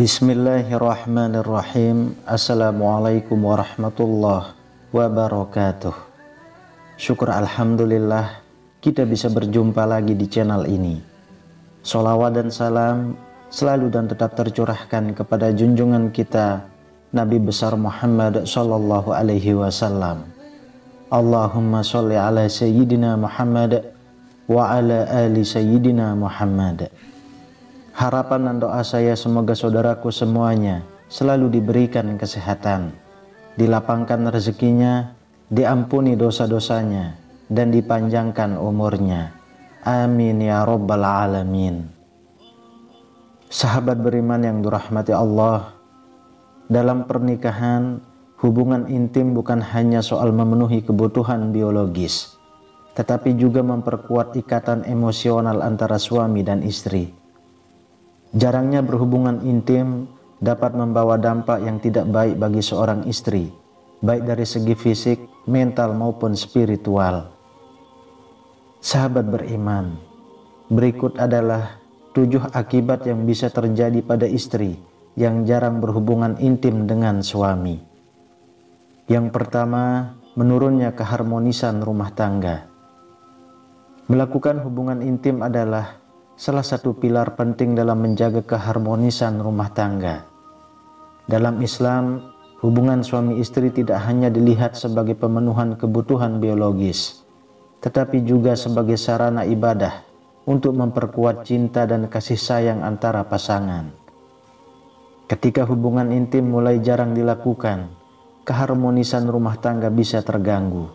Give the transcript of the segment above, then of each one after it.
Bismillahirrahmanirrahim. Assalamualaikum warahmatullahi wabarakatuh. Syukur alhamdulillah kita bisa berjumpa lagi di channel ini. Sholawat dan salam selalu dan tetap tercurahkan kepada junjungan kita Nabi besar Muhammad sallallahu alaihi wasallam. Allahumma sholli ala sayyidina Muhammad wa ala ali sayyidina Muhammad. Harapan dan doa saya semoga saudaraku semuanya selalu diberikan kesehatan, dilapangkan rezekinya, diampuni dosa-dosanya, dan dipanjangkan umurnya. Amin ya rabbal alamin. Sahabat beriman yang dirahmati Allah, dalam pernikahan, hubungan intim bukan hanya soal memenuhi kebutuhan biologis, tetapi juga memperkuat ikatan emosional antara suami dan istri. Jarangnya berhubungan intim dapat membawa dampak yang tidak baik bagi seorang istri, baik dari segi fisik, mental maupun spiritual. Sahabat beriman, berikut adalah 7 akibat yang bisa terjadi pada istri yang jarang berhubungan intim dengan suami. Yang pertama, menurunnya keharmonisan rumah tangga. Melakukan hubungan intim adalah salah satu pilar penting dalam menjaga keharmonisan rumah tangga. Dalam Islam, hubungan suami istri tidak hanya dilihat sebagai pemenuhan kebutuhan biologis, tetapi juga sebagai sarana ibadah untuk memperkuat cinta dan kasih sayang antara pasangan. Ketika hubungan intim mulai jarang dilakukan, keharmonisan rumah tangga bisa terganggu.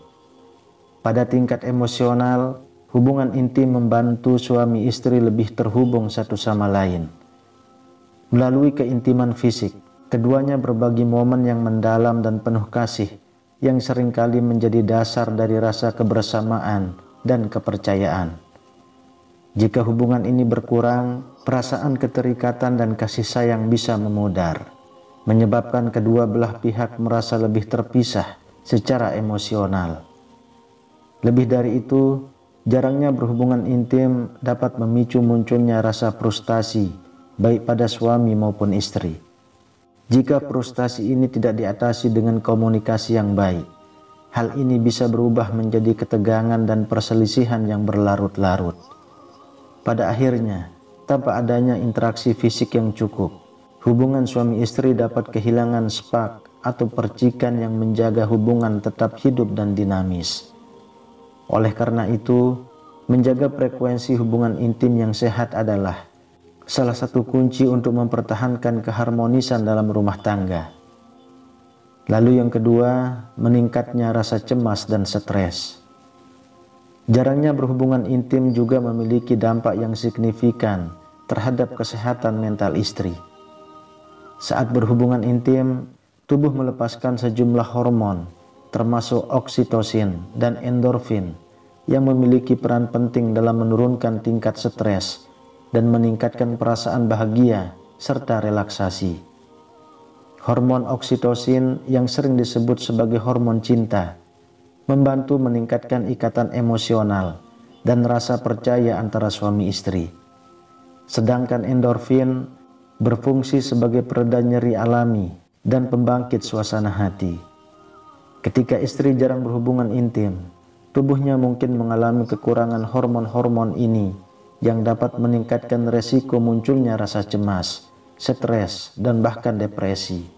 Pada tingkat emosional, hubungan intim membantu suami istri lebih terhubung satu sama lain. Melalui keintiman fisik, keduanya berbagi momen yang mendalam dan penuh kasih yang seringkali menjadi dasar dari rasa kebersamaan dan kepercayaan. Jika hubungan ini berkurang, perasaan keterikatan dan kasih sayang bisa memudar, menyebabkan kedua belah pihak merasa lebih terpisah secara emosional. Lebih dari itu, jarangnya berhubungan intim dapat memicu munculnya rasa frustasi baik pada suami maupun istri. Jika frustasi ini tidak diatasi dengan komunikasi yang baik, hal ini bisa berubah menjadi ketegangan dan perselisihan yang berlarut-larut. Pada akhirnya, tanpa adanya interaksi fisik yang cukup, hubungan suami istri dapat kehilangan spark atau percikan yang menjaga hubungan tetap hidup dan dinamis. Oleh karena itu, menjaga frekuensi hubungan intim yang sehat adalah salah satu kunci untuk mempertahankan keharmonisan dalam rumah tangga. Lalu yang kedua, meningkatnya rasa cemas dan stres. Jarangnya berhubungan intim juga memiliki dampak yang signifikan terhadap kesehatan mental istri. Saat berhubungan intim, tubuh melepaskan sejumlah hormon, termasuk oksitosin dan endorfin yang memiliki peran penting dalam menurunkan tingkat stres dan meningkatkan perasaan bahagia serta relaksasi. Hormon oksitosin yang sering disebut sebagai hormon cinta membantu meningkatkan ikatan emosional dan rasa percaya antara suami istri. Sedangkan endorfin berfungsi sebagai pereda nyeri alami dan pembangkit suasana hati. Ketika istri jarang berhubungan intim, tubuhnya mungkin mengalami kekurangan hormon-hormon ini yang dapat meningkatkan resiko munculnya rasa cemas, stres, dan bahkan depresi.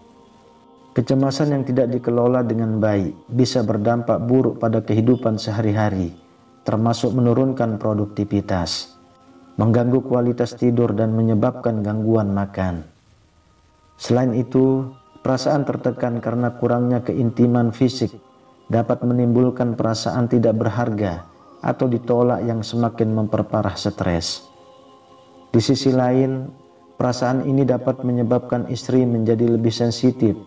Kecemasan yang tidak dikelola dengan baik bisa berdampak buruk pada kehidupan sehari-hari, termasuk menurunkan produktivitas, mengganggu kualitas tidur, dan menyebabkan gangguan makan. Selain itu, perasaan tertekan karena kurangnya keintiman fisik dapat menimbulkan perasaan tidak berharga atau ditolak yang semakin memperparah stres. Di sisi lain, perasaan ini dapat menyebabkan istri menjadi lebih sensitif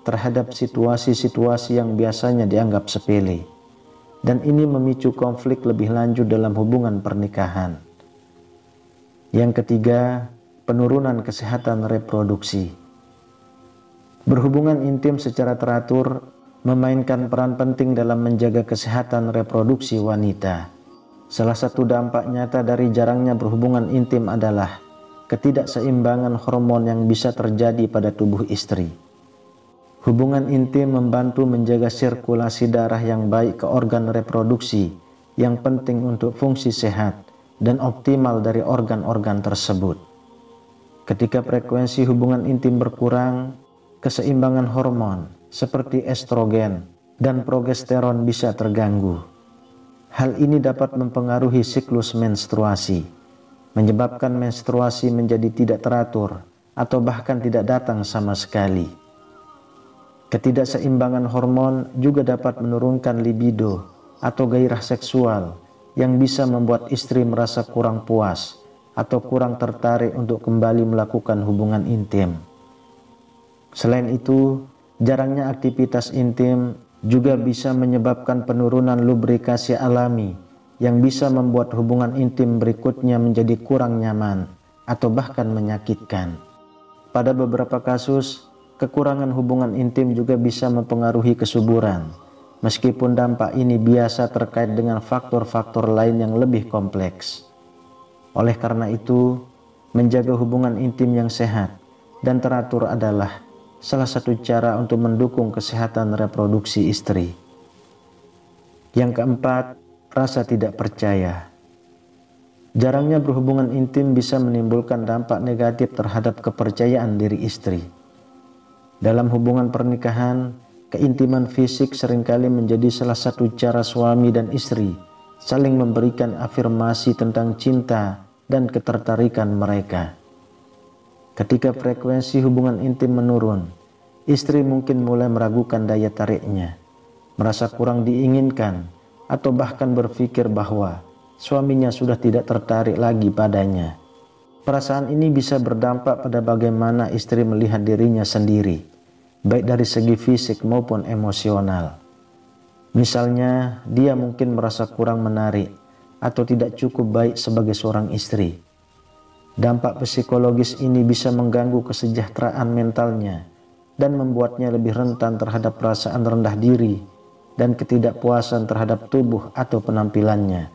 terhadap situasi-situasi yang biasanya dianggap sepele, dan ini memicu konflik lebih lanjut dalam hubungan pernikahan. Yang ketiga, penurunan kesehatan reproduksi. Berhubungan intim secara teratur memainkan peran penting dalam menjaga kesehatan reproduksi wanita. Salah satu dampak nyata dari jarangnya berhubungan intim adalah ketidakseimbangan hormon yang bisa terjadi pada tubuh istri. Hubungan intim membantu menjaga sirkulasi darah yang baik ke organ reproduksi yang penting untuk fungsi sehat dan optimal dari organ-organ tersebut. Ketika frekuensi hubungan intim berkurang, keseimbangan hormon seperti estrogen dan progesteron bisa terganggu. Hal ini dapat mempengaruhi siklus menstruasi, menyebabkan menstruasi menjadi tidak teratur atau bahkan tidak datang sama sekali. Ketidakseimbangan hormon juga dapat menurunkan libido atau gairah seksual yang bisa membuat istri merasa kurang puas atau kurang tertarik untuk kembali melakukan hubungan intim. Selain itu, jarangnya aktivitas intim juga bisa menyebabkan penurunan lubrikasi alami yang bisa membuat hubungan intim berikutnya menjadi kurang nyaman atau bahkan menyakitkan. Pada beberapa kasus, kekurangan hubungan intim juga bisa mempengaruhi kesuburan, meskipun dampak ini biasa terkait dengan faktor-faktor lain yang lebih kompleks. Oleh karena itu, menjaga hubungan intim yang sehat dan teratur adalah salah satu cara untuk mendukung kesehatan reproduksi istri. Yang keempat, rasa tidak percaya. Jarangnya berhubungan intim bisa menimbulkan dampak negatif terhadap kepercayaan diri istri. Dalam hubungan pernikahan, keintiman fisik seringkali menjadi salah satu cara suami dan istri saling memberikan afirmasi tentang cinta dan ketertarikan mereka. Ketika frekuensi hubungan intim menurun, istri mungkin mulai meragukan daya tariknya, merasa kurang diinginkan, atau bahkan berpikir bahwa suaminya sudah tidak tertarik lagi padanya. Perasaan ini bisa berdampak pada bagaimana istri melihat dirinya sendiri, baik dari segi fisik maupun emosional. Misalnya, dia mungkin merasa kurang menarik atau tidak cukup baik sebagai seorang istri. Dampak psikologis ini bisa mengganggu kesejahteraan mentalnya dan membuatnya lebih rentan terhadap perasaan rendah diri dan ketidakpuasan terhadap tubuh atau penampilannya.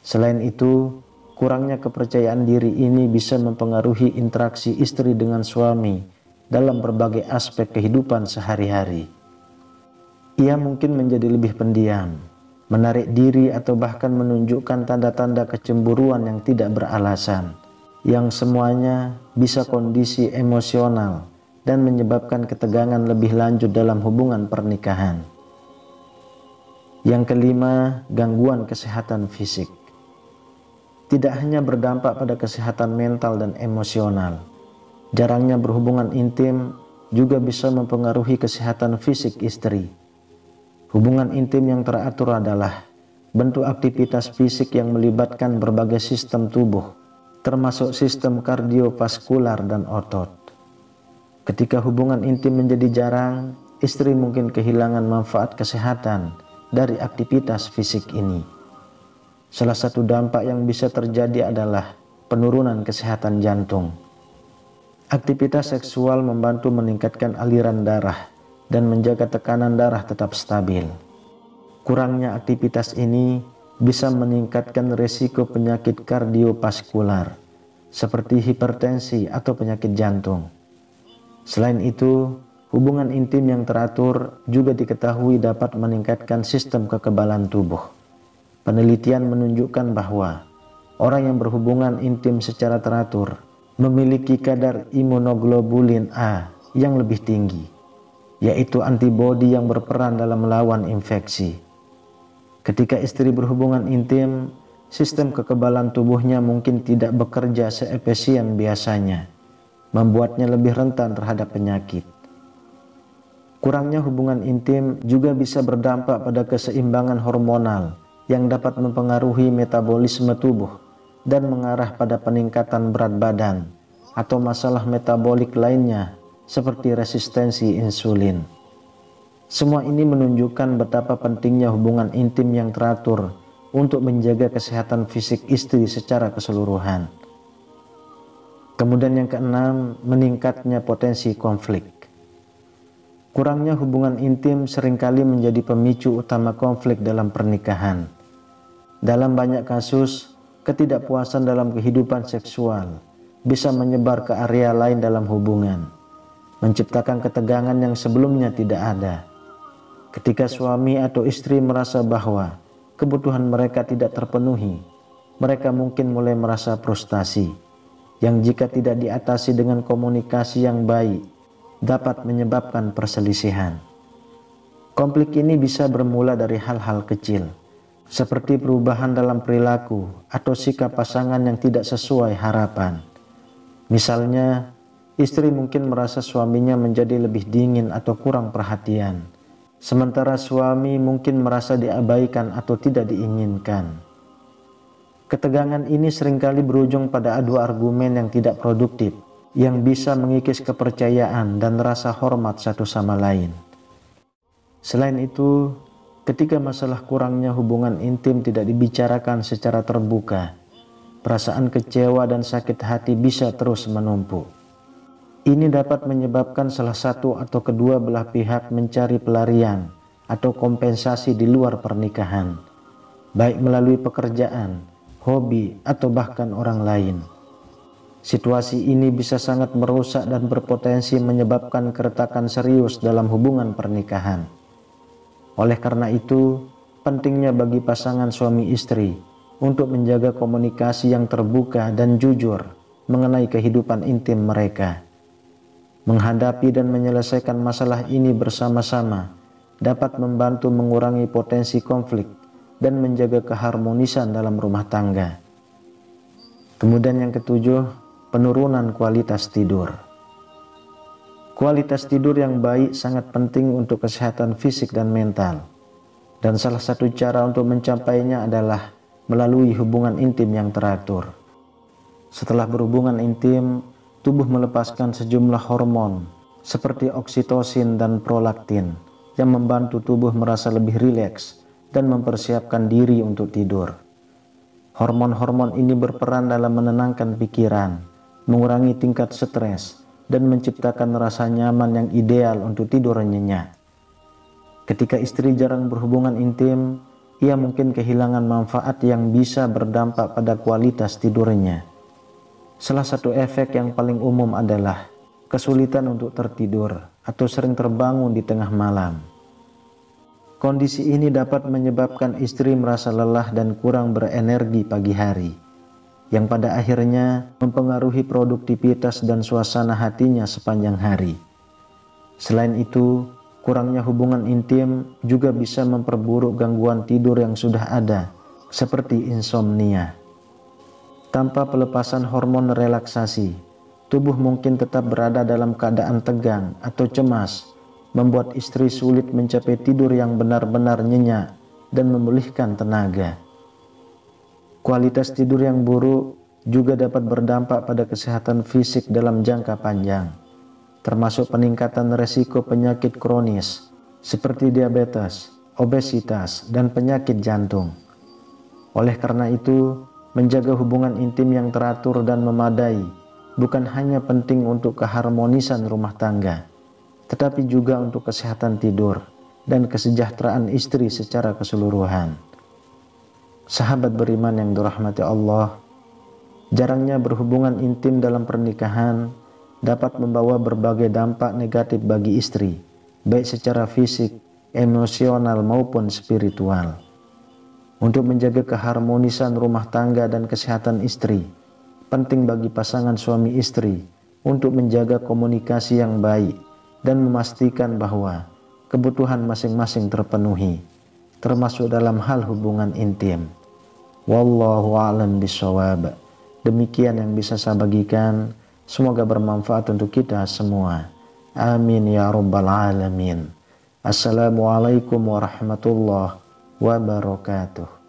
Selain itu, kurangnya kepercayaan diri ini bisa mempengaruhi interaksi istri dengan suami dalam berbagai aspek kehidupan sehari-hari. Ia mungkin menjadi lebih pendiam, menarik diri atau bahkan menunjukkan tanda-tanda kecemburuan yang tidak beralasan, yang semuanya bisa kondisi emosional dan menyebabkan ketegangan lebih lanjut dalam hubungan pernikahan. Yang kelima, gangguan kesehatan fisik. Tidak hanya berdampak pada kesehatan mental dan emosional, jarangnya berhubungan intim juga bisa mempengaruhi kesehatan fisik istri. Hubungan intim yang teratur adalah bentuk aktivitas fisik yang melibatkan berbagai sistem tubuh, termasuk sistem kardiovaskular dan otot. Ketika hubungan intim menjadi jarang, istri mungkin kehilangan manfaat kesehatan dari aktivitas fisik ini. Salah satu dampak yang bisa terjadi adalah penurunan kesehatan jantung. Aktivitas seksual membantu meningkatkan aliran darah dan menjaga tekanan darah tetap stabil. Kurangnya aktivitas ini bisa meningkatkan risiko penyakit kardiovaskular seperti hipertensi atau penyakit jantung. Selain itu, hubungan intim yang teratur juga diketahui dapat meningkatkan sistem kekebalan tubuh. Penelitian menunjukkan bahwa orang yang berhubungan intim secara teratur memiliki kadar imunoglobulin A yang lebih tinggi, yaitu antibodi yang berperan dalam melawan infeksi. Ketika istri berhubungan intim, sistem kekebalan tubuhnya mungkin tidak bekerja seefisien biasanya, membuatnya lebih rentan terhadap penyakit. Kurangnya hubungan intim juga bisa berdampak pada keseimbangan hormonal yang dapat mempengaruhi metabolisme tubuh dan mengarah pada peningkatan berat badan atau masalah metabolik lainnya seperti resistensi insulin. Semua ini menunjukkan betapa pentingnya hubungan intim yang teratur untuk menjaga kesehatan fisik istri secara keseluruhan. Kemudian yang keenam, meningkatnya potensi konflik. Kurangnya hubungan intim seringkali menjadi pemicu utama konflik dalam pernikahan. Dalam banyak kasus, ketidakpuasan dalam kehidupan seksual bisa menyebar ke area lain dalam hubungan, menciptakan ketegangan yang sebelumnya tidak ada. Ketika suami atau istri merasa bahwa kebutuhan mereka tidak terpenuhi, mereka mungkin mulai merasa frustasi, yang jika tidak diatasi dengan komunikasi yang baik, dapat menyebabkan perselisihan. Konflik ini bisa bermula dari hal-hal kecil, seperti perubahan dalam perilaku atau sikap pasangan yang tidak sesuai harapan. Misalnya, istri mungkin merasa suaminya menjadi lebih dingin atau kurang perhatian, sementara suami mungkin merasa diabaikan atau tidak diinginkan. Ketegangan ini seringkali berujung pada adu argumen yang tidak produktif, yang bisa mengikis kepercayaan dan rasa hormat satu sama lain. Selain itu, ketika masalah kurangnya hubungan intim tidak dibicarakan secara terbuka, perasaan kecewa dan sakit hati bisa terus menumpuk. Ini dapat menyebabkan salah satu atau kedua belah pihak mencari pelarian atau kompensasi di luar pernikahan, baik melalui pekerjaan, hobi, atau bahkan orang lain. Situasi ini bisa sangat merusak dan berpotensi menyebabkan keretakan serius dalam hubungan pernikahan. Oleh karena itu, pentingnya bagi pasangan suami istri untuk menjaga komunikasi yang terbuka dan jujur mengenai kehidupan intim mereka. Menghadapi dan menyelesaikan masalah ini bersama-sama dapat membantu mengurangi potensi konflik dan menjaga keharmonisan dalam rumah tangga. Kemudian yang ketujuh, penurunan kualitas tidur. Kualitas tidur yang baik sangat penting untuk kesehatan fisik dan mental, dan salah satu cara untuk mencapainya adalah melalui hubungan intim yang teratur. Setelah berhubungan intim, tubuh melepaskan sejumlah hormon seperti oksitosin dan prolaktin yang membantu tubuh merasa lebih rileks dan mempersiapkan diri untuk tidur. Hormon-hormon ini berperan dalam menenangkan pikiran, mengurangi tingkat stres, dan menciptakan rasa nyaman yang ideal untuk tidur nyenyak. Ketika istri jarang berhubungan intim, ia mungkin kehilangan manfaat yang bisa berdampak pada kualitas tidurnya. Salah satu efek yang paling umum adalah kesulitan untuk tertidur atau sering terbangun di tengah malam. Kondisi ini dapat menyebabkan istri merasa lelah dan kurang berenergi pagi hari, yang pada akhirnya mempengaruhi produktivitas dan suasana hatinya sepanjang hari. Selain itu, kurangnya hubungan intim juga bisa memperburuk gangguan tidur yang sudah ada, seperti insomnia. Tanpa pelepasan hormon relaksasi, tubuh mungkin tetap berada dalam keadaan tegang atau cemas, membuat istri sulit mencapai tidur yang benar-benar nyenyak dan memulihkan tenaga. Kualitas tidur yang buruk juga dapat berdampak pada kesehatan fisik dalam jangka panjang, termasuk peningkatan resiko penyakit kronis seperti diabetes, obesitas, dan penyakit jantung. Oleh karena itu, menjaga hubungan intim yang teratur dan memadai bukan hanya penting untuk keharmonisan rumah tangga, tetapi juga untuk kesehatan tidur dan kesejahteraan istri secara keseluruhan. Sahabat beriman yang dirahmati Allah, jarangnya berhubungan intim dalam pernikahan dapat membawa berbagai dampak negatif bagi istri, baik secara fisik, emosional maupun spiritual. Untuk menjaga keharmonisan rumah tangga dan kesehatan istri, penting bagi pasangan suami istri untuk menjaga komunikasi yang baik dan memastikan bahwa kebutuhan masing-masing terpenuhi, termasuk dalam hal hubungan intim. Wallahu a'lam bishawab. Demikian yang bisa saya bagikan, semoga bermanfaat untuk kita semua. Amin ya rabbal alamin. Assalamualaikum warahmatullahi wabarakatuh.